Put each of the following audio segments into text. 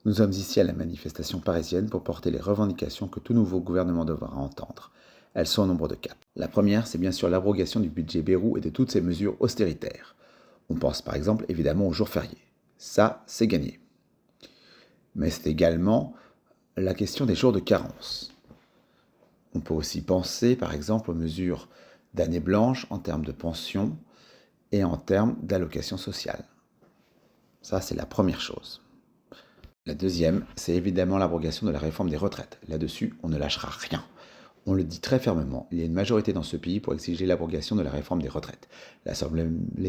Nous sommes ici à la manifestation parisienne pour porter les revendications que tout nouveau gouvernement devra entendre. Elles sont au nombre de 4. La première, c'est bien sûr l'abrogation du budget Bayrou et de toutes ses mesures austéritaires. On pense par exemple évidemment aux jours fériés. Ça, c'est gagné. Mais c'est également la question des jours de carence. On peut aussi penser par exemple aux mesures d'année blanche en termes de pension et en termes d'allocation sociale. Ça, c'est la première chose. La deuxième, c'est évidemment l'abrogation de la réforme des retraites. Là-dessus, on ne lâchera rien. On le dit très fermement, il y a une majorité dans ce pays pour exiger l'abrogation de la réforme des retraites. L'Assemblée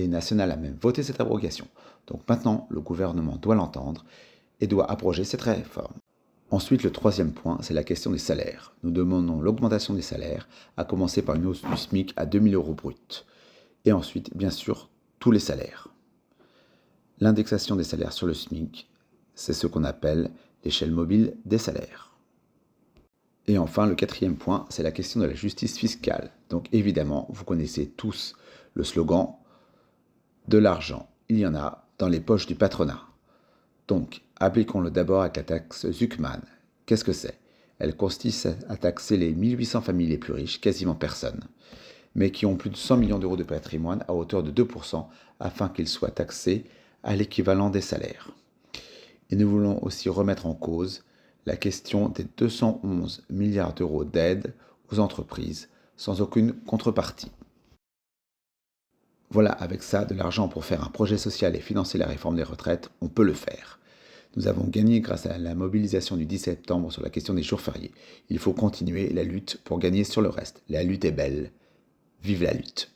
nationale a même voté cette abrogation. Donc maintenant, le gouvernement doit l'entendre et doit abroger cette réforme. Ensuite, le troisième point, c'est la question des salaires. Nous demandons l'augmentation des salaires, à commencer par une hausse du SMIC à 2 000 € brut. Et ensuite, bien sûr, tous les salaires. L'indexation des salaires sur le SMIC, c'est ce qu'on appelle l'échelle mobile des salaires. Et enfin, le quatrième point, c'est la question de la justice fiscale. Donc évidemment, vous connaissez tous le slogan « De l'argent, il y en a dans les poches du patronat ». Donc, appliquons-le d'abord avec la taxe Zuckman. Qu'est-ce que c'est? Elle consiste à taxer les 1800 familles les plus riches, quasiment personne, mais qui ont plus de 100 millions d'euros de patrimoine à hauteur de 2% afin qu'ils soient taxés à l'équivalent des salaires. Et nous voulons aussi remettre en cause la question des 211 milliards d'euros d'aide aux entreprises sans aucune contrepartie. Voilà, avec ça, de l'argent pour faire un projet social et financer la réforme des retraites, on peut le faire. Nous avons gagné grâce à la mobilisation du 10 septembre sur la question des jours fériés. Il faut continuer la lutte pour gagner sur le reste. La lutte est belle. Vive la lutte!